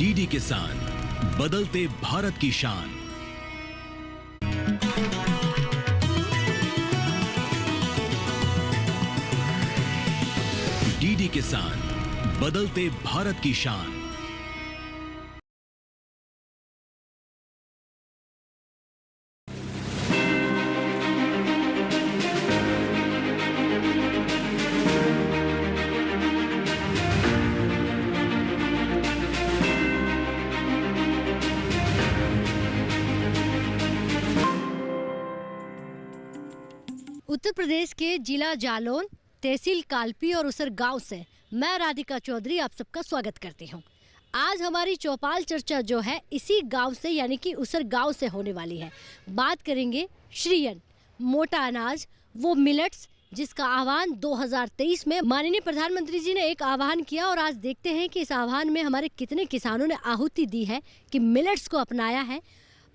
DD किसान, बदलते भारत की शान। डीडी किसान, बदलते भारत की शान। उत्तर प्रदेश के जिला जालौन, तहसील कालपी और उसर गांव से मैं राधिका चौधरी आप सबका स्वागत करती हूं। आज हमारी चौपाल चर्चा जो है इसी गांव से यानी कि उसर गांव से होने वाली है। बात करेंगे श्रीयन, मोटा अनाज, वो मिलेट्स जिसका आह्वान 2023 में माननीय प्रधानमंत्री जी ने एक आह्वान किया और आज देखते हैं कि इस आह्वान में हमारे कितने किसानों ने आहुति दी है कि मिलेट्स को अपनाया है।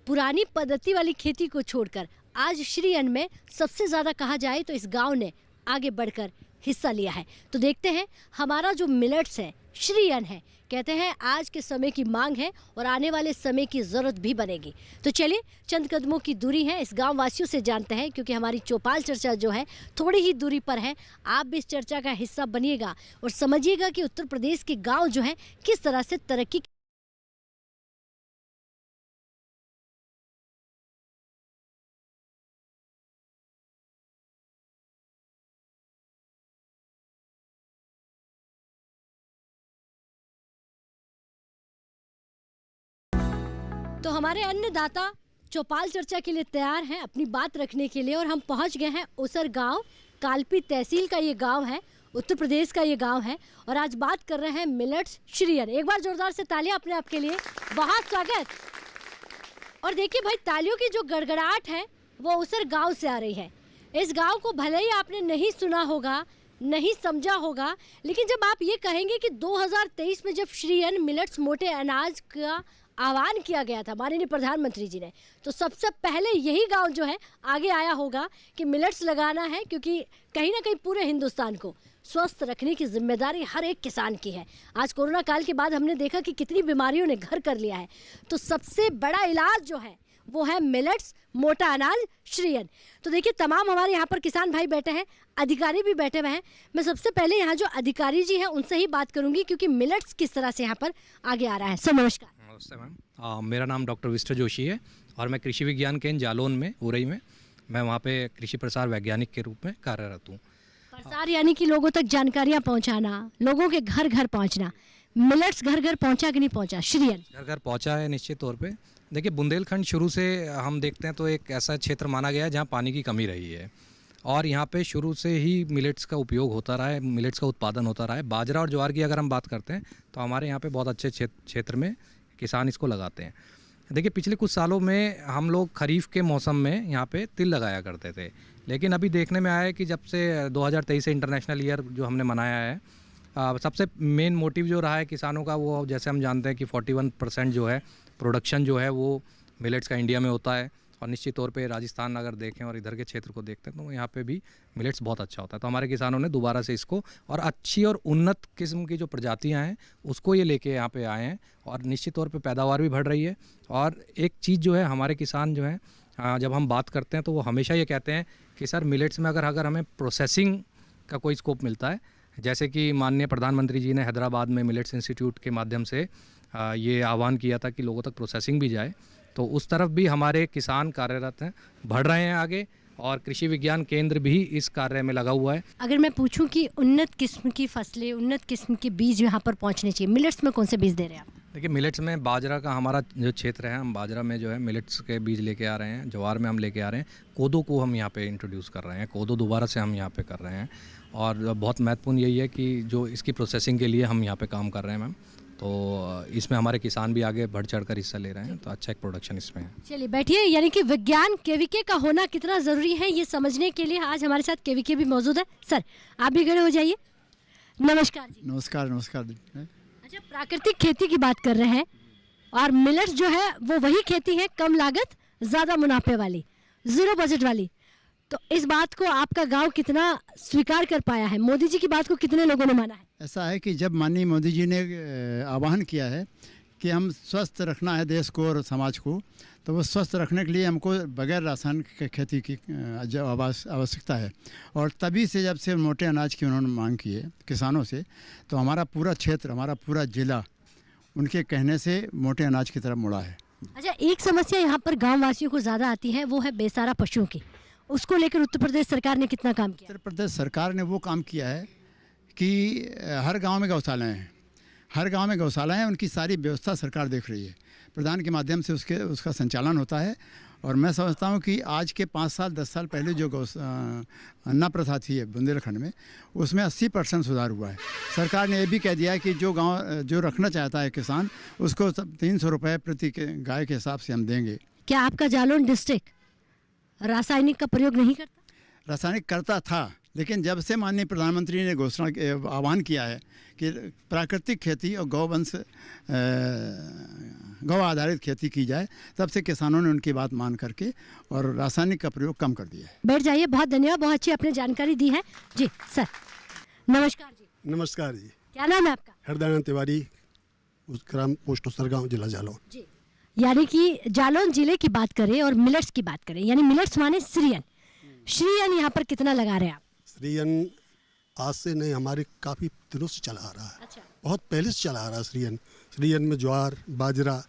पुरानी पद्धति वाली खेती को छोड़कर आज श्रीयन में सबसे ज़्यादा कहा जाए तो इस गांव ने आगे बढ़कर हिस्सा लिया है। तो देखते हैं हमारा जो मिलेट्स है, श्रीयन है, कहते हैं आज के समय की मांग है और आने वाले समय की ज़रूरत भी बनेगी। तो चलिए चंद कदमों की दूरी है, इस गांव वासियों से जानते हैं क्योंकि हमारी चौपाल चर्चा जो है थोड़ी ही दूरी पर है। आप भी इस चर्चा का हिस्सा बनिएगा और समझिएगा कि उत्तर प्रदेश के गाँव जो है किस तरह से तरक्की। तो हमारे अन्नदाता चौपाल चर्चा के लिए तैयार हैं अपनी बात रखने के लिए और हम पहुंच गए हैं उसर गांव, कालपी तहसील का ये गांव है, उत्तर प्रदेश का ये गांव है और आज बात कर रहे हैं मिलेट्स श्रीयन। एक बार जोरदार से तालियां अपने आप के लिए, बहुत स्वागत। और देखिए भाई, तालियों की जो गड़गड़ाहट है वो उसर गाँव से आ रही है। इस गाँव को भले ही आपने नहीं सुना होगा, नहीं समझा होगा, लेकिन जब आप ये कहेंगे कि 2023 में जब श्रीयन मिलेट्स मोटे अनाज का आह्वान किया गया था माननीय प्रधानमंत्री जी ने, तो सबसे पहले यही गांव जो है आगे आया होगा कि मिलेट्स लगाना है, क्योंकि कहीं ना कहीं पूरे हिंदुस्तान को स्वस्थ रखने की जिम्मेदारी हर एक किसान की है। आज कोरोना काल के बाद हमने देखा कि कितनी बीमारियों ने घर कर लिया है, तो सबसे बड़ा इलाज जो है वो है मिलेट्स मोटा अनाज श्रीयन। तो देखिए तमाम हमारे यहाँ पर किसान भाई बैठे हैं, अधिकारी भी बैठे हुए हैं। मैं सबसे पहले यहाँ जो अधिकारी जी हैं उनसे ही बात करूंगी क्योंकि मिलेट्स किस तरह से यहाँ पर आगे आ रहा है। सर नमस्कार। नमस्ते मैम, मेरा नाम डॉक्टर विष्णु जोशी है और मैं कृषि विज्ञान केंद्र जालौन में, उरई में, मैं वहाँ पे कृषि प्रसार वैज्ञानिक के रूप में कार्यरत हूँ। प्रसार यानी कि लोगों तक जानकारियाँ पहुँचाना, लोगों के घर घर पहुँचना। मिलेट्स घर घर पहुँचा कि नहीं पहुँचा? श्रीयन घर घर पहुँचा है निश्चित तौर पे। देखिए बुंदेलखंड शुरू से हम देखते हैं तो एक ऐसा क्षेत्र माना गया है जहाँ पानी की कमी रही है और यहाँ पे शुरू से ही मिलेट्स का उपयोग होता रहा है, मिलेट्स का उत्पादन होता रहा है। बाजरा और ज्वार की अगर हम बात करते हैं तो हमारे यहाँ पे बहुत अच्छे क्षेत्र में किसान इसको लगाते हैं। देखिए पिछले कुछ सालों में हम लोग खरीफ के मौसम में यहाँ पे तिल लगाया करते थे, लेकिन अभी देखने में आया है कि जब से 2023 से इंटरनेशनल ईयर जो हमने मनाया है, सबसे मेन मोटिव जो रहा है किसानों का, वो जैसे हम जानते हैं कि 41% जो है प्रोडक्शन जो है वो मिलेट्स का इंडिया में होता है और निश्चित तौर पे राजस्थान अगर देखें और इधर के क्षेत्र को देखते हैं तो यहाँ पे भी मिलेट्स बहुत अच्छा होता है। तो हमारे किसानों ने दोबारा से इसको और अच्छी और उन्नत किस्म की जो प्रजातियाँ हैं उसको ये लेके यहाँ पे आए हैं और निश्चित तौर पे पैदावार भी बढ़ रही है। और एक चीज़ जो है हमारे किसान जो हैं जब हम बात करते हैं तो वो हमेशा ये कहते हैं कि सर मिलेट्स में अगर हमें प्रोसेसिंग का कोई स्कोप मिलता है, जैसे कि माननीय प्रधानमंत्री जी ने हैदराबाद में मिलेट्स इंस्टीट्यूट के माध्यम से ये आह्वान किया था कि लोगों तक प्रोसेसिंग भी जाए, तो उस तरफ भी हमारे किसान कार्यरत हैं, बढ़ रहे हैं आगे और कृषि विज्ञान केंद्र भी इस कार्य में लगा हुआ है। अगर मैं पूछूं कि उन्नत किस्म की फसलें, उन्नत किस्म के बीज यहाँ पर पहुँचने चाहिए, मिलेट्स में कौन से बीज दे रहे हैं आप? देखिए मिलेट्स में बाजरा का हमारा जो क्षेत्र है, हम बाजरा में जो है मिलेट्स के बीज लेके आ रहे हैं, ज्वार में हम लेके आ रहे हैं, कोदो को हम यहाँ पे इंट्रोड्यूस कर रहे हैं, कोदो दोबारा से हम यहाँ पे कर रहे हैं। और बहुत महत्वपूर्ण यही है कि जो इसकी प्रोसेसिंग के लिए हम यहाँ पे काम कर रहे हैं मैम, तो इसमें हमारे किसान भी आगे बढ़ चढ़ कर हिस्सा ले रहे हैं, तो अच्छा एक प्रोडक्शन इसमें है। चलिए बैठिए, यानी कि विज्ञान केवीके का होना कितना ज़रूरी है ये समझने के लिए आज हमारे साथ केवीके भी मौजूद है। सर आप भी खड़े हो जाइए। नमस्कार जी। नमस्कार नमस्कार। अच्छा, प्राकृतिक खेती की बात कर रहे हैं और मिलेट्स जो है वो वही खेती है कम लागत ज़्यादा मुनाफे वाली, ज़ीरो बजट वाली। तो इस बात को आपका गांव कितना स्वीकार कर पाया है? मोदी जी की बात को कितने लोगों ने माना है? ऐसा है कि जब माननीय मोदी जी ने आह्वान किया है कि हम स्वस्थ रखना है देश को और समाज को, तो वो स्वस्थ रखने के लिए हमको बगैर रासायनिक खेती की आवश्यकता है। और तभी से जब से मोटे अनाज की उन्होंने मांग की है किसानों से, तो हमारा पूरा क्षेत्र, हमारा पूरा ज़िला उनके कहने से मोटे अनाज की तरफ मुड़ा है। अच्छा, एक समस्या यहाँ पर गाँव वासियों को ज़्यादा आती है, वो है बेसहारा पशुओं की। उसको लेकर उत्तर प्रदेश सरकार ने कितना काम किया? उत्तर प्रदेश सरकार ने वो काम किया है कि हर गांव में गौशालाएं हैं, हर गांव में गौशालाएं हैं, उनकी सारी व्यवस्था सरकार देख रही है। प्रधान के माध्यम से उसका संचालन होता है। और मैं समझता हूं कि आज के 5 साल 10 साल पहले जो अन्ना प्रथा थी बुंदेलखंड में, उसमें 80% सुधार हुआ है। सरकार ने ये भी कह दिया है कि जो रखना चाहता है किसान, उसको 300 रुपये प्रति गाय के हिसाब से हम देंगे। क्या आपका जालौन डिस्ट्रिक्ट रासायनिक का प्रयोग नहीं करता? रासायनिक करता था, लेकिन जब से माननीय प्रधानमंत्री ने आह्वान किया है कि प्राकृतिक खेती और गौ आधारित खेती की जाए, तब से किसानों ने उनकी बात मान करके और रासायनिक का प्रयोग कम कर दिया है। बैठ जाइए, बहुत धन्यवाद, बहुत अच्छी आपने जानकारी दी है। जी सर, नमस्कार जी। नमस्कार जी। क्या नाम है आपका? हरदयानंद तिवारी, ग्राम पोस्ट उसरगांव, जिला जालौन। जी, यानी कि जालौन जिले की बात करें और मिलेट्स की बात करें, यानी मिलेट्स माने श्रीयन। श्रीयन यहाँ पर कितना लगा रहे हैं आप? श्रीयन आज से नहीं, हमारे काफ़ी दिनों से चला आ रहा है। अच्छा। बहुत पहले से चला आ रहा है श्रीयन। श्रीयन में ज्वार, बाजरा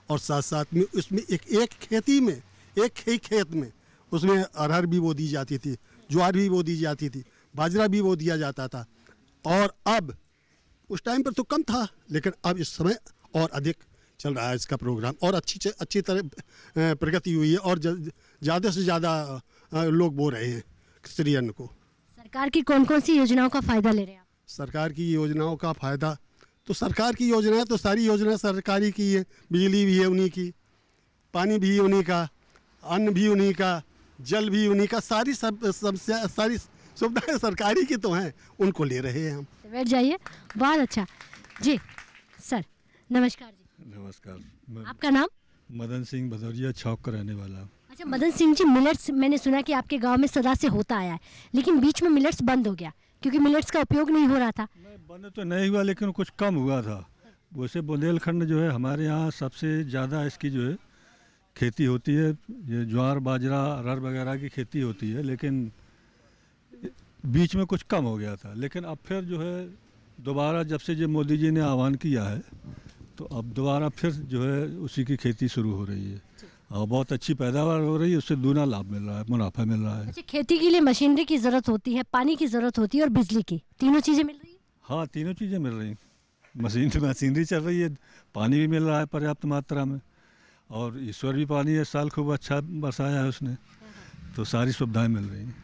और साथ साथ में उसमें एक खेती में, एक ही खेत में उसमें अरहर भी बो दी जाती थी, ज्वार भी बो दी जाती थी, बाजरा भी बो दिया जाता था। और अब उस टाइम पर तो कम था, लेकिन अब इस समय और अधिक चल रहा है इसका प्रोग्राम, और अच्छी तरह प्रगति हुई है और ज़्यादा से ज़्यादा लोग बो रहे हैं श्रीयन को। सरकार की कौन कौन सी योजनाओं का फायदा ले रहे हैं आप? सरकार की योजनाओं का फ़ायदा तो सरकार की योजनाएं तो सारी योजना सरकारी की है। बिजली भी है उन्हीं की, पानी भी उन्हीं का, अन्न भी उन्हीं का, जल भी उन्हीं का, सारी सुविधाएं सरकारी की तो हैं, उनको ले रहे हैं हम। बैठ जाइए, बहुत अच्छा। जी सर, नमस्कार जी। नमस्कार। आपका नाम? मदन सिंह, भदौरिया चौक का रहने वाला। अच्छा मदन सिंह जी, मिलेट्स मैंने सुना कि आपके गांव में सदा से होता आया है, लेकिन बीच में मिलेट्स बंद हो गया क्योंकि मिलेट्स का उपयोग नहीं हो रहा था। बंद तो नहीं हुआ, लेकिन कुछ कम हुआ था। वैसे बुंदेलखंड जो है हमारे यहाँ सबसे ज़्यादा इसकी जो है खेती होती है, ये ज्वार, बाजरा, अरहर वगैरह की खेती होती है, लेकिन बीच में कुछ कम हो गया था। लेकिन अब फिर जो है दोबारा जब से जो मोदी जी ने आह्वान किया है, तो अब दोबारा फिर जो है उसी की खेती शुरू हो रही है और बहुत अच्छी पैदावार हो रही है, उससे दूना लाभ मिल रहा है, मुनाफा मिल रहा है। अच्छा, खेती के लिए मशीनरी की ज़रूरत होती है, पानी की ज़रूरत होती है और बिजली की, तीनों चीज़ें मिल रही है? हाँ, तीनों चीज़ें मिल रही हैं। मशीनरी चल रही है, पानी भी मिल रहा है पर्याप्त मात्रा में, और ईश्वर भी पानी इस साल खूब अच्छा बरसाया है उसने, तो सारी सुविधाएं मिल रही हैं।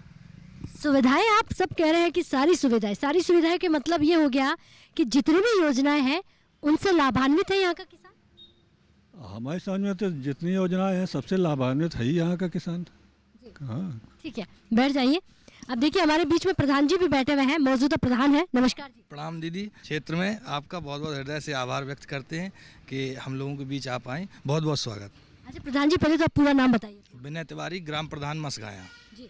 सुविधाएं, आप सब कह रहे हैं कि सारी सुविधाएं के मतलब ये हो गया कि जितनी भी योजनाएं हैं उनसे लाभान्वित है यहाँ का किसान? हमारी समझ में तो जितनी योजनाएं हैं सबसे लाभान्वित है ही यहाँ का किसान। हाँ, ठीक है, बैठ जाइए। अब देखिए हमारे बीच में प्रधान जी भी बैठे हुए हैं, मौजूदा प्रधान है। नमस्कार जी। प्रणाम दीदी। क्षेत्र में आपका बहुत बहुत हृदय से आभार व्यक्त करते हैं कि हम लोगों के बीच आप आए, बहुत बहुत स्वागत। अच्छा प्रधान जी, पहले तो आप पूरा नाम बताइए। विनय तिवारी, ग्राम प्रधान मसगाया। जी,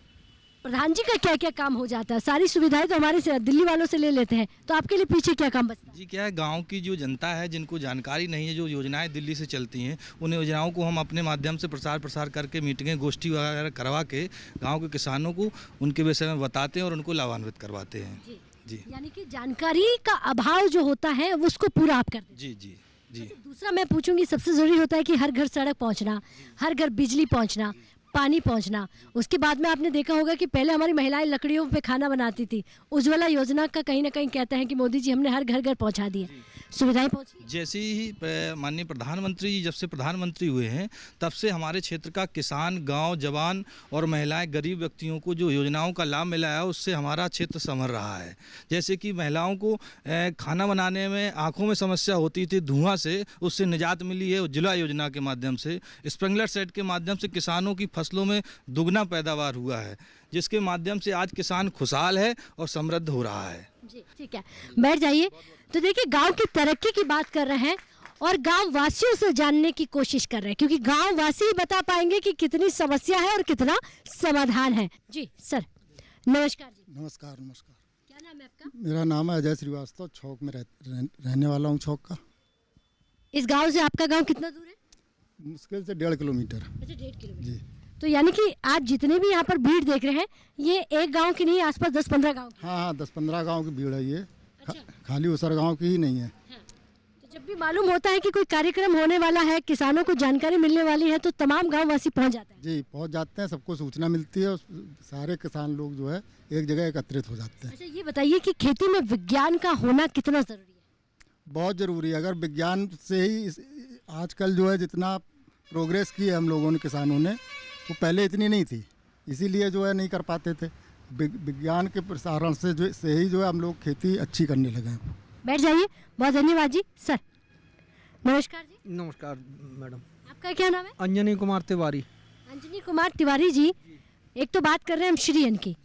प्रधान जी का क्या क्या काम हो जाता है? सारी सुविधाएं तो हमारे से दिल्ली वालों से ले लेते हैं, तो आपके लिए पीछे क्या काम बचता है? जी, क्या है, गांव की जो जनता है जिनको जानकारी नहीं है, जो योजनाएं दिल्ली से चलती हैं, उन योजनाओं को हम अपने माध्यम से प्रसार करके मीटिंगें, गोष्ठी वगैरह करवा के गाँव के किसानों को उनके विषय में बताते हैं और उनको लाभान्वित करवाते हैं। जी, यानी कि जानकारी का अभाव जो होता है उसको पूरा आप करते हैं। जी जी जी। दूसरा मैं पूछूंगी, सबसे ज़रूरी होता है कि हर घर सड़क पहुंचना, हर घर बिजली पहुंचना, पानी पहुंचना। उसके बाद में आपने देखा होगा कि पहले हमारी महिलाएं लकड़ियों पे खाना बनाती थी। उज्ज्वला योजना का कहीं ना कहीं कहते हैं कि मोदी जी हमने हर घर घर पहुंचा दिए, सुविधाएं पहुंची। जैसे ही माननीय प्रधानमंत्री जी जब से प्रधानमंत्री हुए हैं, तब से हमारे क्षेत्र का किसान, गांव, जवान और महिलाएं, गरीब व्यक्तियों को जो योजनाओं का लाभ मिला है, उससे हमारा क्षेत्र संभल रहा है। जैसे कि महिलाओं को खाना बनाने में आंखों में समस्या होती थी धुआं से, उससे निजात मिली है उज्ज्वला योजना के माध्यम से। स्प्रिंकलर सेट के माध्यम से किसानों की फसलों में दुगना पैदावार हुआ है, जिसके माध्यम से आज किसान खुशहाल है और समृद्ध हो रहा है। जी ठीक है, बैठ जाइए। तो देखिए गांव की तरक्की की बात कर रहे हैं और गांव वासियों से जानने की कोशिश कर रहे हैं, क्योंकि गांव वासी ही बता पाएंगे कि कितनी समस्या है और कितना समाधान है। जी सर, नमस्कार जी। नमस्कार। नमस्कार। क्या नाम है आपका? मेरा नाम है अजय श्रीवास्तव, चौक में रहने वाला हूँ, चौक का। इस गांव से आपका गांव कितना दूर है? मुश्किल से 1.5 किलोमीटर। अच्छा, 1.5 किलोमीटर। जी। तो यानी कि आप जितने भी यहाँ पर भीड़ देख रहे हैं, ये एक गांव की नहीं, आसपास 10-15 गांव की। हाँ, 10-15 गांव की भीड़ है ये। अच्छा। खाली उसर गांव की ही नहीं है। तो जब भी मालूम होता है कि कोई कार्यक्रम होने वाला है, किसानों को जानकारी मिलने वाली है, तो तमाम गाँव वासी पहुँच जाते हैं। जी, पहुंच जाते हैं, सबको सूचना मिलती है और सारे किसान लोग जो है एक जगह एकत्रित हो जाते हैं। अच्छा, ये बताइए कि खेती में विज्ञान का होना कितना ज़रूरी है? बहुत ज़रूरी है। अगर विज्ञान से ही आजकल जो है जितना प्रोग्रेस की है हम लोगों ने, किसानों ने, वो पहले इतनी नहीं थी, इसीलिए जो है नहीं कर पाते थे। विज्ञान के प्रसारण से ही जो है हम लोग खेती अच्छी करने लगे हैं। बैठ जाइए। बहुत धन्यवाद जी। सर नमस्कार जी। नमस्कार मैडम। आपका क्या नाम है? अंजनी कुमार तिवारी। अंजनी कुमार तिवारी जी, एक तो बात कर रहे हैं हम श्रीयन की,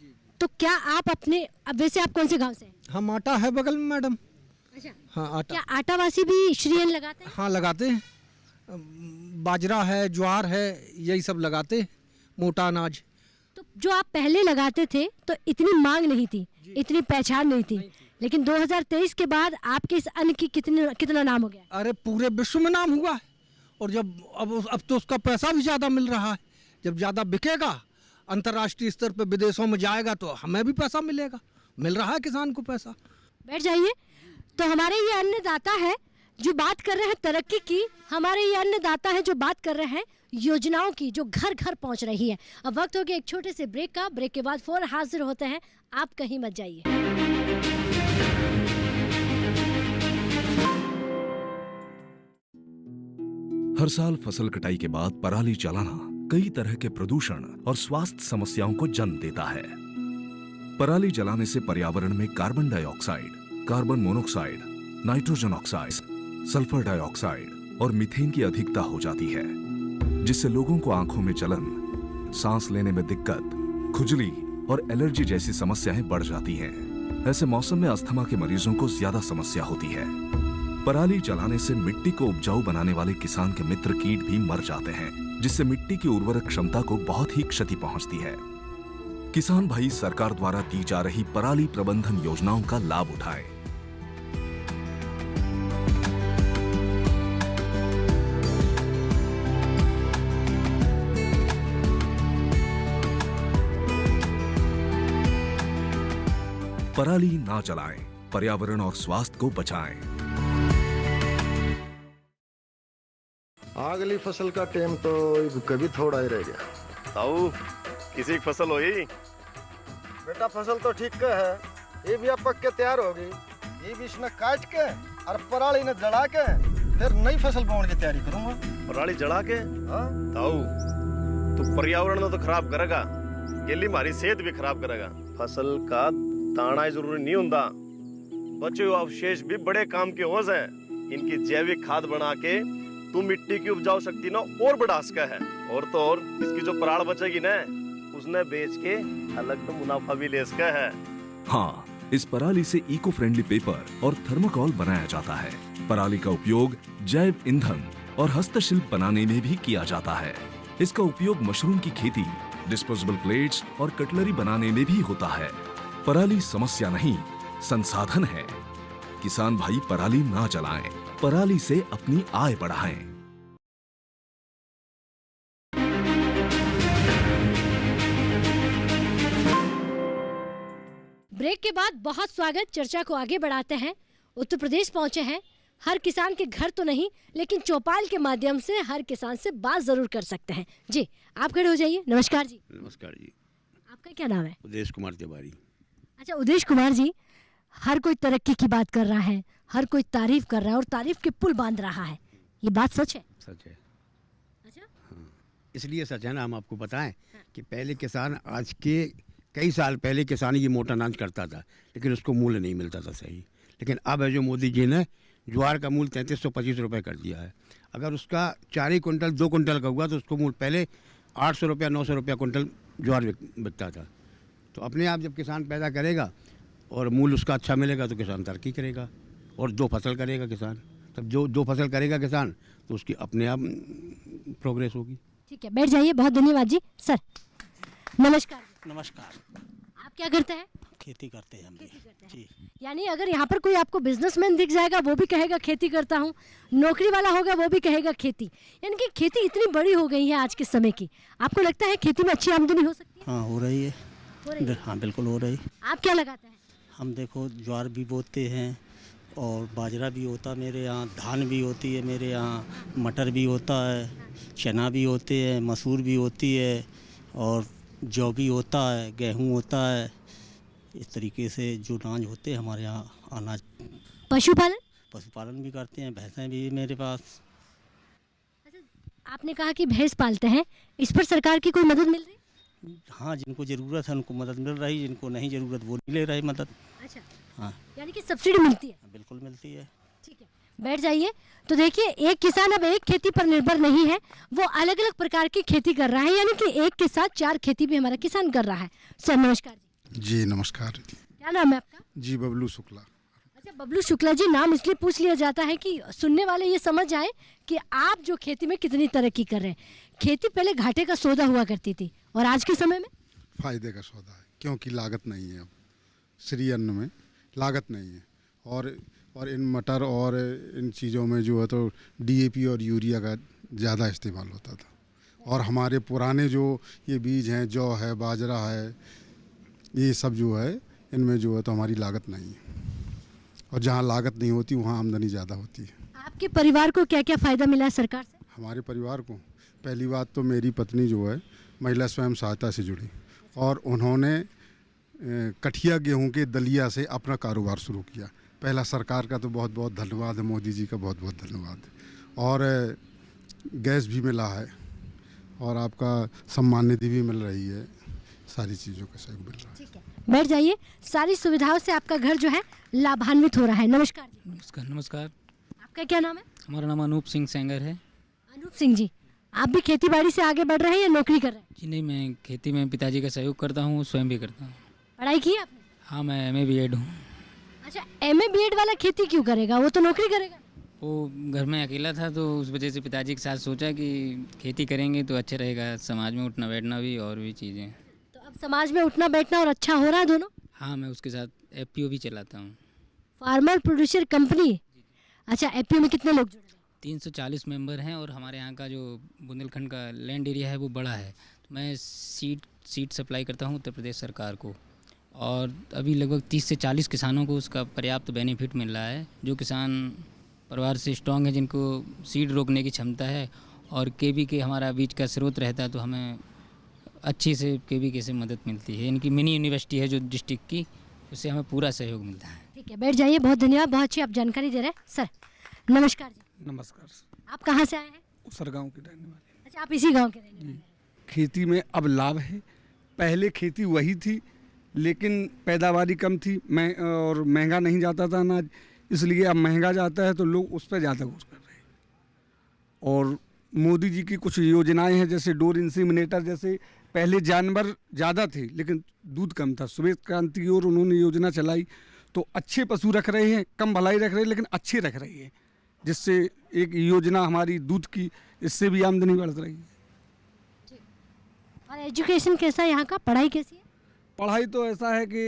तो क्या आप अपने, अब वैसे आप कौन से गांव से हैं? हम आटा है बगल में मैडम। अच्छा, हाँ आटा। क्या आटावासी भी श्रीयन लगाते हैं? हाँ लगाते हैं, बाजरा है, ज्वार है, यही सब लगाते हैं, मोटा अनाज। तो जो आप पहले लगाते थे तो इतनी मांग नहीं थी, इतनी पहचान नहीं थी, लेकिन 2023 के बाद आपके इस अन्न की कितना नाम हो गया? अरे पूरे विश्व में नाम हुआ है। और जब अब तो उसका पैसा भी ज़्यादा मिल रहा है। जब ज़्यादा बिकेगा, अंतर्राष्ट्रीय स्तर पर विदेशों में जाएगा, तो हमें भी पैसा मिलेगा। मिल रहा है किसान को पैसा। बैठ जाइए। तो हमारे ये अन्नदाता है जो बात कर रहे हैं तरक्की की, हमारे ये अन्नदाता है जो बात कर रहे हैं योजनाओं की, जो घर घर पहुंच रही है। अब वक्त हो गया एक छोटे से ब्रेक का। ब्रेक के बाद फिर हाजिर होते हैं, आप कहीं मत जाइए। हर साल फसल कटाई के बाद पराली जलाना कई तरह के प्रदूषण और स्वास्थ्य समस्याओं को जन्म देता है। पराली जलाने से पर्यावरण में carbon dioxide, carbon monoxide, nitrogen oxide, sulphur dioxide और मीथेन की अधिकता हो जाती है, जिससे लोगों को आंखों में जलन, सांस लेने में दिक्कत, खुजली और एलर्जी जैसी समस्याएं बढ़ जाती हैं। ऐसे मौसम में अस्थमा के मरीजों को ज्यादा समस्या होती है। पराली जलाने से मिट्टी को उपजाऊ बनाने वाले किसान के मित्र कीट भी मर जाते हैं, जिससे मिट्टी की उर्वरक क्षमता को बहुत ही क्षति पहुंचती है। किसान भाई सरकार द्वारा दी जा रही पराली प्रबंधन योजनाओं का लाभ उठाएं। पराली ना जलाएं, पर्यावरण और स्वास्थ्य को बचाएं। अगली फसल का टाइम तो कभी थोड़ा ही रह गया। ताऊ किसी की फसल हुई? बेटा फसल तो ठीक है, ये भी अब पक के तैयार होगी। ये भी इसने काट के और पराली ने जड़ा के फिर नई फसल बोने की तैयारी करूंगा। पराली जड़ा के? हाँ ताऊ तू पर्यावरण तो खराब करेगा, गेली हमारी सेहत भी खराब करेगा। फसल का दाना ही जरूरी नहीं होता, बचे हुए अवशेष भी बड़े काम के हो जाए। इनकी जैविक खाद बना के तू मिट्टी की उपजाऊ शक्ति ना और बढ़ा सका है। और तो और इसकी जो पराल बचेगी ना, उसने बेच के अलग तो मुनाफा भी ले सका है। हाँ, इस पराली से इको फ्रेंडली पेपर और थर्मोकोल बनाया जाता है। पराली का उपयोग जैव ईंधन और हस्तशिल्प बनाने में भी किया जाता है। इसका उपयोग मशरूम की खेती, डिस्पोजेबल प्लेट्स और कटलरी बनाने में भी होता है। पराली समस्या नहीं, संसाधन है। किसान भाई पराली ना जलाएं, पराली से अपनी आय बढ़ाएं। ब्रेक के बाद बहुत स्वागत। चर्चा को आगे बढ़ाते हैं। उत्तर प्रदेश पहुंचे हैं। हर किसान के घर तो नहीं, लेकिन चौपाल के माध्यम से हर किसान से बात जरूर कर सकते हैं। जी आप खड़े हो जाइए। नमस्कार जी। नमस्कार जी। आपका क्या नाम है? उदेश कुमार तिवारी। अच्छा उदेश कुमार जी, हर कोई तरक्की की बात कर रहा है, हर कोई तारीफ कर रहा है और तारीफ के पुल बांध रहा है, ये बात सच है? सच है। अच्छा हाँ, इसलिए सच है ना, हम आपको बताएं कि पहले किसान, आज के कई साल पहले किसान ये मोटा अनाज करता था, लेकिन उसको मूल्य नहीं मिलता था सही। लेकिन अब है जो मोदी जी ने ज्वार का मूल्य 3325 रुपये कर दिया है। अगर उसका 4 क्विंटल 2 क्विंटल का हुआ तो उसको मूल्य पहले 800 रुपया 900 रुपया क्विंटल ज्वार बिकता था। तो अपने आप जब किसान पैदा करेगा और मूल्य उसका अच्छा मिलेगा तो किसान तरक्की करेगा। और 2 फसल करेगा किसान, तब जो 2 फसल करेगा किसान तो उसकी अपने आप प्रोग्रेस होगी। ठीक है, बैठ जाइए। बहुत धन्यवाद जी। सर नमस्कार। नमस्कार। आप क्या करते हैं? खेती करते हैं हम भी जी। यानी अगर यहाँ पर कोई आपको बिजनेसमैन दिख जाएगा वो भी कहेगा खेती करता हूँ, नौकरी वाला होगा वो भी कहेगा खेती। यानी कि खेती इतनी बड़ी हो गई है आज के समय की। आपको लगता है खेती में अच्छी आमदनी हो सकती है? हाँ हो रही है, हाँ बिल्कुल हो रही। आप क्या लगाते हैं? हम देखो ज्वार भी बोते हैं और बाजरा भी होता है मेरे यहाँ, धान भी होती है मेरे यहाँ, मटर भी होता है, चना भी होते हैं, मसूर भी होती है और जौ भी होता है, गेहूँ होता है। इस तरीके से जो अनाज होते हैं हमारे यहाँ अनाज। पशुपालन भी करते हैं, भैंसें भी मेरे पास। आपने कहा कि भैंस पालते हैं, इस पर सरकार की कोई मदद मिल रही है? हाँ जिनको ज़रूरत है उनको मदद मिल रही, जिनको नहीं ज़रूरत वो नहीं ले रहे मदद। अच्छा, हाँ यानी कि सब्सिडी मिलती है? बिल्कुल मिलती है। ठीक है, बैठ जाइए। तो देखिए, एक किसान अब एक खेती पर निर्भर नहीं है, वो अलग अलग प्रकार की खेती कर रहा है, यानी कि एक के साथ 4 खेती भी हमारा किसान कर रहा है। सर नमस्कार जी। जी नमस्कार। क्या नाम है आपका? जी बबलू शुक्ला। अच्छा बबलू शुक्ला जी, नाम इसलिए पूछ लिया जाता है कि सुनने वाले ये समझ आए कि आप जो खेती में कितनी तरक्की कर रहे हैं। खेती पहले घाटे का सौदा हुआ करती थी और आज के समय में फ़ायदे का सौदा है, क्योंकि लागत नहीं है। अब श्री अन्न में लागत नहीं है और इन मटर और इन चीज़ों में जो है तो DAP और यूरिया का ज़्यादा इस्तेमाल होता था। और हमारे पुराने जो ये बीज हैं, जौ है, बाजरा है, ये सब जो है इनमें जो है तो हमारी लागत नहीं है। और जहाँ लागत नहीं होती वहाँ आमदनी ज़्यादा होती है। आपके परिवार को क्या क्या फ़ायदा मिला है सरकार से? हमारे परिवार को पहली बात तो मेरी पत्नी जो है महिला स्वयं सहायता से जुड़ी और उन्होंने कठिया गेहूं के दलिया से अपना कारोबार शुरू किया। पहला सरकार का तो बहुत बहुत धन्यवाद है, मोदी जी का बहुत बहुत धन्यवाद। और गैस भी मिला है और आपका सम्मान निधि भी मिल रही है, सारी चीज़ों का सहयोग मिल रहा है। ठीक है, बैठ जाइए। सारी सुविधाओं से आपका घर जो है लाभान्वित हो रहा है। नमस्कार जी। नमस्कार। नमस्कार। आपका क्या नाम है? हमारा नाम अनूप सिंह सेंगर है। अनूप सिंह जी, आप भी खेती बाड़ी से आगे बढ़ रहे हैं या नौकरी कर रहे हैं? जी नहीं, मैं खेती में पिताजी का सहयोग करता हूँ, स्वयं भी करता हूँ। पढ़ाई की है आपने? हाँ मैं MA BEd हूँ। अच्छा, MA BEd वाला खेती क्यों करेगा, वो तो नौकरी करेगा। वो घर में अकेला था तो उस वजह से पिताजी के साथ सोचा कि खेती करेंगे तो अच्छा रहेगा, समाज में उठना बैठना भी और भी चीज़ें। तो अब समाज में उठना बैठना और अच्छा हो रहा है दोनों? हाँ मैं उसके साथ FPO भी चलाता हूँ। Farmer producer company. अच्छा, FPO में कितने लोग जुड़े हैं? 340 मेंबर हैं और हमारे यहाँ का जो बुंदेलखंड का लैंड एरिया है वो बड़ा है। तो मैं सीड सप्लाई करता हूँ उत्तर प्रदेश सरकार को और अभी लगभग 30 से 40 किसानों को उसका पर्याप्त बेनिफिट मिल रहा है। जो किसान परिवार से स्ट्रॉन्ग है, जिनको सीड रोकने की क्षमता है और KVK हमारा बीज का स्रोत रहता है, तो हमें अच्छी से KVK से मदद मिलती है। इनकी मिनी यूनिवर्सिटी है जो डिस्ट्रिक्ट की, उससे हमें पूरा सहयोग मिलता है। ठीक है, बैठ जाइए। बहुत धन्यवाद, बहुत अच्छी आप जानकारी दे रहे हैं। सर नमस्कार जी। नमस्कार। आप कहाँ से आए हैं? उसर गाँव के रहने वाले। अच्छा, आप इसी गाँव के रहने वाले हैं। खेती में अब लाभ है। पहले खेती वही थी लेकिन पैदावारी कम थी, और महंगा नहीं जाता था अनाज, इसलिए अब महंगा जाता है तो लोग उस पर ज़्यादा गौर कर रहे हैं। और मोदी जी की कुछ योजनाएं हैं, जैसे डोर इंसीमिनेटर, जैसे पहले जानवर ज़्यादा थे लेकिन दूध कम था, श्वेत क्रांति की ओर उन्होंने योजना चलाई तो अच्छे पशु रख रहे हैं, कम भलाई रख रहे हैं लेकिन अच्छे रख रहे हैं, जिससे एक योजना हमारी दूध की, इससे भी आमदनी बढ़ रही है। और एजुकेशन कैसा है यहाँ का, पढ़ाई कैसी है? पढ़ाई तो ऐसा है कि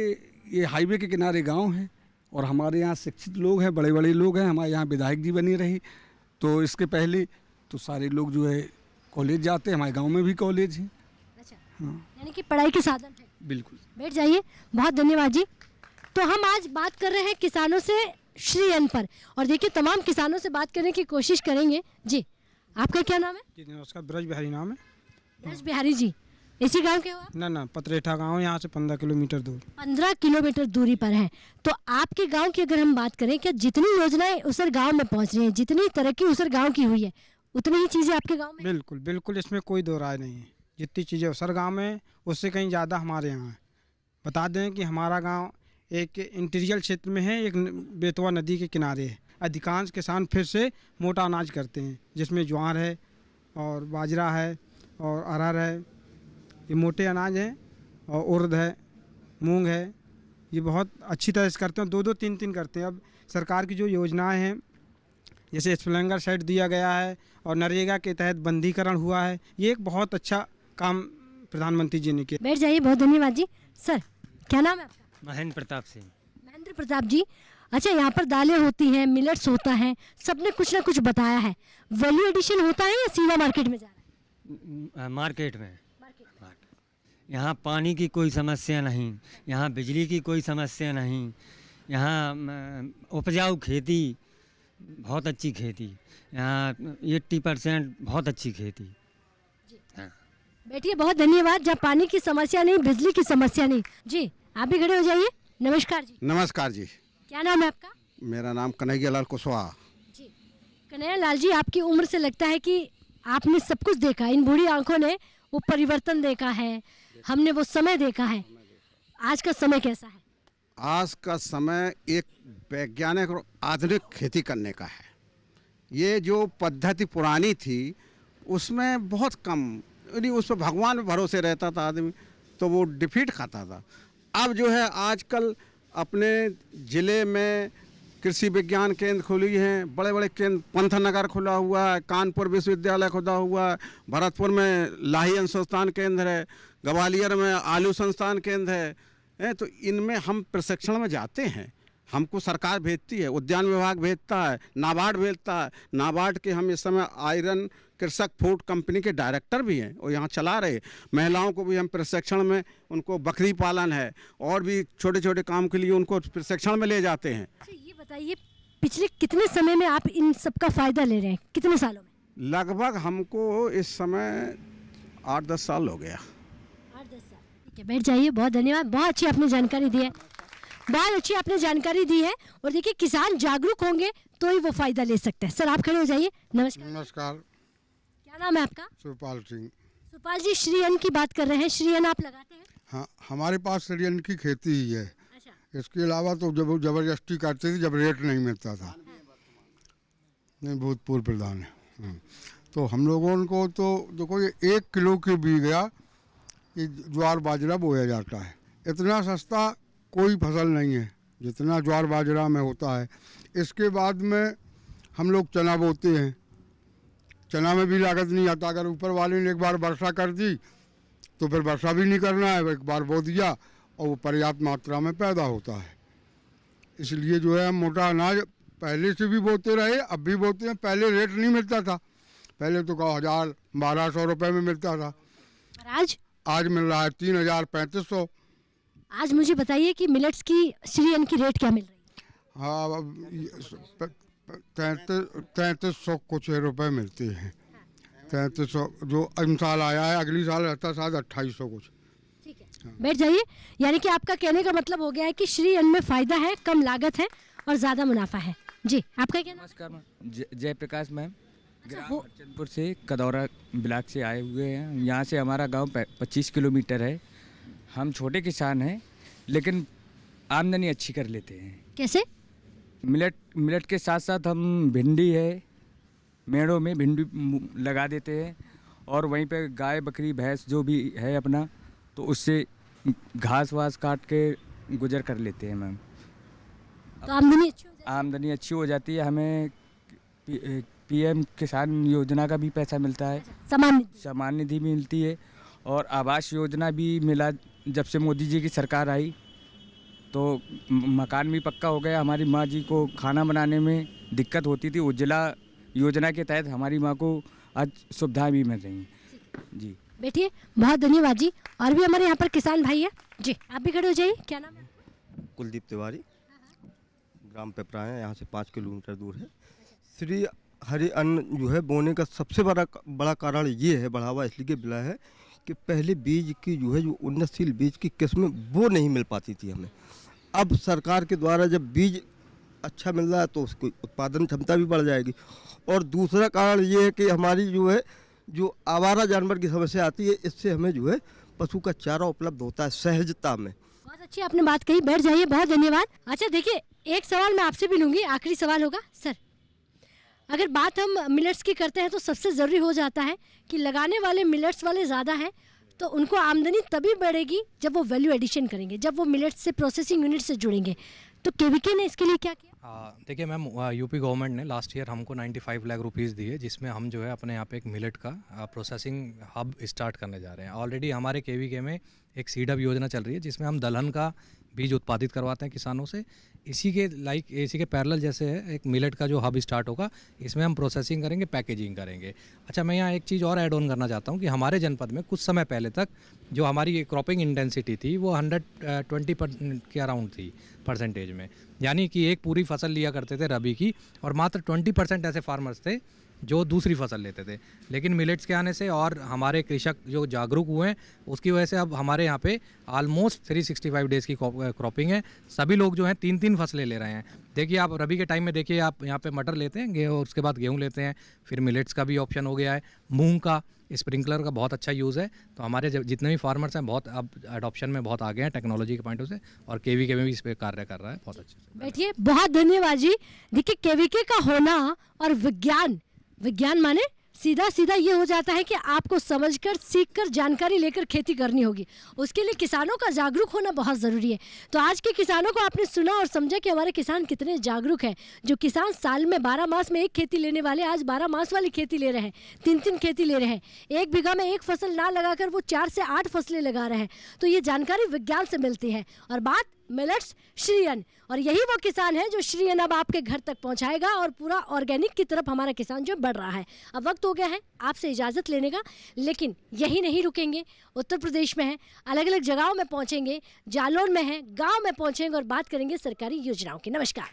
ये हाईवे के किनारे गांव है और हमारे यहाँ शिक्षित लोग हैं, बड़े बड़े लोग हैं। हमारे यहाँ विधायक जी बनी रही तो इसके पहले तो सारे लोग जो है कॉलेज जाते हैं, हमारे गांव में भी कॉलेज है। अच्छा, हाँ यानी कि पढ़ाई के साधन है। बिल्कुल। बैठ जाइए, बहुत धन्यवाद जी। तो हम आज बात कर रहे हैं किसानों से श्री अन्न पर, और देखिए तमाम किसानों से बात करने की कोशिश करेंगे। जी आपका क्या नाम है? जी नमस्कार, ब्रज बिहारी नाम है। ब्रज बिहारी जी, इसी गांव के हो आप? ना पतरेठा गांव, यहाँ से 15 किलोमीटर दूर। 15 किलोमीटर दूरी पर है। तो आपके गांव की अगर हम बात करें, क्या जितनी योजनाएं उसर गांव में पहुंच रही हैं, जितनी तरक्की उसर गांव की हुई है, उतनी ही चीज़ें आपके गांव में? बिल्कुल बिल्कुल, इसमें कोई दो राय नहीं है। जितनी चीज़ें उसर गांव में उससे कहीं ज़्यादा हमारे यहाँ है। बता दें कि हमारा गाँव एक इंटीरियर क्षेत्र में है, एक बेतवा नदी के किनारे है। अधिकांश किसान फिर से मोटा अनाज करते हैं, जिसमें ज्वार है और बाजरा है और अरहर है, ये मोटे अनाज हैं, और उर्द है, मूंग है, ये बहुत अच्छी तरह से करते हैं। 2-2 3-3 करते हैं। अब सरकार की जो योजनाएं हैं, जैसे स्प्लेंगर सेट दिया गया है और नरेगा के तहत बंदीकरण हुआ है, ये एक बहुत अच्छा काम प्रधानमंत्री जी ने किया। बैठ जाइए, बहुत धन्यवाद जी। सर क्या नाम है आपका? महेंद्र प्रताप सिंह। महेंद्र प्रताप जी, अच्छा यहाँ पर दालें होती हैं, मिलेट्स होता है, सबने कुछ ना कुछ बताया है। वैल्यू एडिशन होता है या सीधा मार्केट में जा रहा है? मार्केट में। यहाँ पानी की कोई समस्या नहीं, यहाँ बिजली की कोई समस्या नहीं, यहाँ उपजाऊ खेती, बहुत अच्छी खेती, यहाँ 80% बहुत अच्छी खेती। बैठिए, बहुत धन्यवाद। जहाँ पानी की समस्या नहीं, बिजली की समस्या नहीं। जी आप भी खड़े हो जाइए। नमस्कार जी। नमस्कार जी। क्या नाम है आपका? मेरा नाम कन्हैया लाल कुशवाहा। जी कन्हैया लाल जी, आपकी उम्र से लगता है कि आपने सब कुछ देखा, इन बूढ़ी आंखों ने वो परिवर्तन देखा है, हमने वो समय देखा है। आज का समय कैसा है? आज का समय एक वैज्ञानिक और आधुनिक खेती करने का है। ये जो पद्धति पुरानी थी उसमें बहुत कम, यानी उस पर भगवान पे भरोसे रहता था आदमी, तो वो डिफीट खाता था। अब जो है आजकल अपने ज़िले में कृषि विज्ञान केंद्र खुली हैं, बड़े बड़े केंद्र, पंथनगर खुला हुआ है, कानपुर विश्वविद्यालय खुला हुआ है, भरतपुर में लाही अनुसंधान केंद्र है, ग्वालियर में आलू संस्थान केंद्र है। तो इनमें हम प्रशिक्षण में जाते हैं, हमको सरकार भेजती है, उद्यान विभाग भेजता है, नाबार्ड भेजता है। नाबार्ड के हम इस समय आयरन कृषक फूड कंपनी के डायरेक्टर भी हैं और यहाँ चला रहे। महिलाओं को भी हम प्रशिक्षण में, उनको बकरी पालन है और भी छोटे छोटे काम के लिए उनको प्रशिक्षण में ले जाते हैं। अच्छा ये बताइए, पिछले कितने समय में आप इन सब का फ़ायदा ले रहे हैं, कितने सालों में? लगभग हमको इस समय 8-10 साल हो गया। 8-10 साल। ठीक है, बैठ जाइए। बहुत धन्यवाद, बहुत अच्छी आपने जानकारी दी है, बहुत अच्छी आपने जानकारी दी है। और देखिए, किसान जागरूक होंगे तो ही वो फ़ायदा ले सकते हैं। सर आप खड़े हो जाइए। नमस्कार। नमस्कार। क्या नाम है आपका? सुपाल सिंह। सुपाल जी, श्री अन्न की बात कर रहे हैं, श्री अन्न आप लगाते हैं? हाँ, हमारे पास श्री अन्न की खेती ही है। अच्छा। इसके अलावा तो जब जबरदस्ती करते थे, जब रेट नहीं मिलता था। नहीं, भूतपूर्व प्रधान है। तो हम लोगों को तो देखो, ये 1 किलो के बीघा ये ज्वार बाजरा बोया जाता है। इतना सस्ता कोई फसल नहीं है जितना ज्वार बाजरा में होता है। इसके बाद में हम लोग चना बोते हैं। चना में भी लागत नहीं आता। अगर ऊपर वाले ने एक बार वर्षा कर दी तो फिर वर्षा भी नहीं करना है, एक बार बो दिया और वो पर्याप्त मात्रा में पैदा होता है। इसलिए जो है मोटा अनाज पहले से भी बोते रहे, अब भी बोते हैं। पहले रेट नहीं मिलता था, पहले तो 1000-1200 रुपये में मिलता था। आज मिल रहा है 3000-3500। आज मुझे बताइए कि मिलेट्स की, श्री अन्न की रेट क्या मिल रही है? हाँ, 3300 कुछ रुपए मिलते हैं। 3300 जो इन साल आया है, अगली साल रहता शायद 2800 कुछ। ठीक है, बैठ जाइए। यानी कि आपका कहने का मतलब हो गया है कि श्री अन्न में फ़ायदा है, कम लागत है और ज़्यादा मुनाफा है। जी आपका क्या नाम? नमस्कार मैम, जयप्रकाश मैम, ग्राम चंदपुर से कदौरा ब्लॉक से आए हुए हैं। यहाँ से हमारा गांव 25 किलोमीटर है। हम छोटे किसान हैं लेकिन आमदनी अच्छी कर लेते हैं। कैसे? मिलेट के साथ साथ हम भिंडी है, मेड़ों में भिंडी लगा देते हैं और वहीं पे गाय बकरी भैंस जो भी है अपना, तो उससे घास वास काट के गुजर कर लेते हैं मैम। तो आमदनी अच्छी हो जाती है। हमें PM किसान योजना का भी पैसा मिलता है, सम्मान निधि भी मिलती है और आवास योजना भी मिला। जब से मोदी जी की सरकार आई तो मकान भी पक्का हो गया। हमारी माँ जी को खाना बनाने में दिक्कत होती थी, उज्ज्वला योजना के तहत हमारी माँ को आज सुविधाएं भी मिल रही हैं। जी बैठिए, बहुत धन्यवाद जी। और भी हमारे यहाँ पर किसान भाई है जी, आप भी खड़े हो जाइए। क्या नाम है? कुलदीप तिवारी, ग्राम पेपरा है, यहाँ से 5 किलोमीटर दूर है। श्री हरि अन्न जो है बोने का सबसे बड़ा कारण ये है, बढ़ावा इसलिए मिला है कि पहले बीज की जो है, जो उन्नतशील बीज की किस्में वो नहीं मिल पाती थी हमें। अब सरकार के द्वारा जब बीज अच्छा मिल रहा है तो उसकी उत्पादन क्षमता भी बढ़ जाएगी। और दूसरा कारण ये है कि हमारी जो है, जो आवारा जानवर की समस्या आती है, इससे हमें जो है पशु का चारा उपलब्ध होता है सहजता में। बहुत अच्छी आपने बात कही, बैठ जाइए। बहुत धन्यवाद। अच्छा देखिए, एक सवाल मैं आपसे भी लूँगी, आखिरी सवाल होगा। सर, अगर बात हम मिलेट्स की करते हैं तो सबसे ज़रूरी हो जाता है कि लगाने वाले मिलेट्स वाले ज़्यादा हैं तो उनको आमदनी तभी बढ़ेगी जब वो वैल्यू एडिशन करेंगे, जब वो मिलेट्स से प्रोसेसिंग यूनिट से जुड़ेंगे। तो केवीके ने इसके लिए क्या किया? देखिए मैम, यूपी गवर्नमेंट ने लास्ट ईयर हमको 95 लाख रुपीज़ दिए, जिसमें हम जो है अपने यहाँ पे एक मिलेट का प्रोसेसिंग हब स्टार्ट करने जा रहे हैं। ऑलरेडी हमारे केवीके में एक सीड हब योजना चल रही है जिसमें हम दलहन का बीज उत्पादित करवाते हैं किसानों से। इसी के पैरेलल जैसे है एक मिलेट का जो हब स्टार्ट होगा, इसमें हम प्रोसेसिंग करेंगे, पैकेजिंग करेंगे। अच्छा, मैं यहाँ एक चीज़ और ऐड ऑन करना चाहता हूँ कि हमारे जनपद में कुछ समय पहले तक जो हमारी क्रॉपिंग इंटेंसिटी थी वो 120% के अराउंड थी परसेंटेज में, यानी कि एक पूरी फसल लिया करते थे रबी की, और मात्र 20% ऐसे फार्मर्स थे जो दूसरी फसल लेते थे। लेकिन मिलेट्स के आने से और हमारे कृषक जो जागरूक हुए हैं, उसकी वजह से अब हमारे यहाँ पे ऑलमोस्ट 365 डेज़ की क्रॉपिंग है। सभी लोग जो हैं 3-3 फसलें ले रहे हैं। देखिए, आप रबी के टाइम में देखिए, आप यहाँ पे मटर लेते हैं, गेहूँ, उसके बाद गेहूँ लेते हैं, फिर मिलेट्स का भी ऑप्शन हो गया है, मूंग का, स्प्रिंकलर का बहुत अच्छा यूज़ है। तो हमारे जितने भी फार्मर्स हैं बहुत अब अडॉप्शन में बहुत आगे हैं टेक्नोलॉजी के पॉइंट से, और केवीके में भी इस पर कार्य कर रहा है बहुत अच्छे से। बैठिए, बहुत धन्यवाद जी। देखिए, केवीके का होना और विज्ञान माने सीधा ये हो जाता है कि आपको समझकर, सीखकर, जानकारी लेकर खेती करनी होगी। उसके लिए किसानों का जागरूक होना बहुत ज़रूरी है। तो आज के किसानों को आपने सुना और समझा कि हमारे किसान कितने जागरूक हैं। जो किसान साल में 12 मास में एक खेती लेने वाले आज 12 मास वाली खेती ले रहे हैं, 3-3 खेती ले रहे हैं, 1 बीघा में एक फसल ना लगाकर वो 4 से 8 फसलें लगा रहे हैं। तो ये जानकारी विज्ञान से मिलती है। और बात मिलेट्स श्री अन्न, और यही वो किसान है जो श्री अन्न अब आपके घर तक पहुंचाएगा और पूरा ऑर्गेनिक की तरफ हमारा किसान जो बढ़ रहा है। अब वक्त हो गया है आपसे इजाज़त लेने का, लेकिन यही नहीं रुकेंगे। उत्तर प्रदेश में है, अलग अलग जगहों में पहुंचेंगे, जालौन में है, गांव में पहुंचेंगे और बात करेंगे सरकारी योजनाओं की। नमस्कार।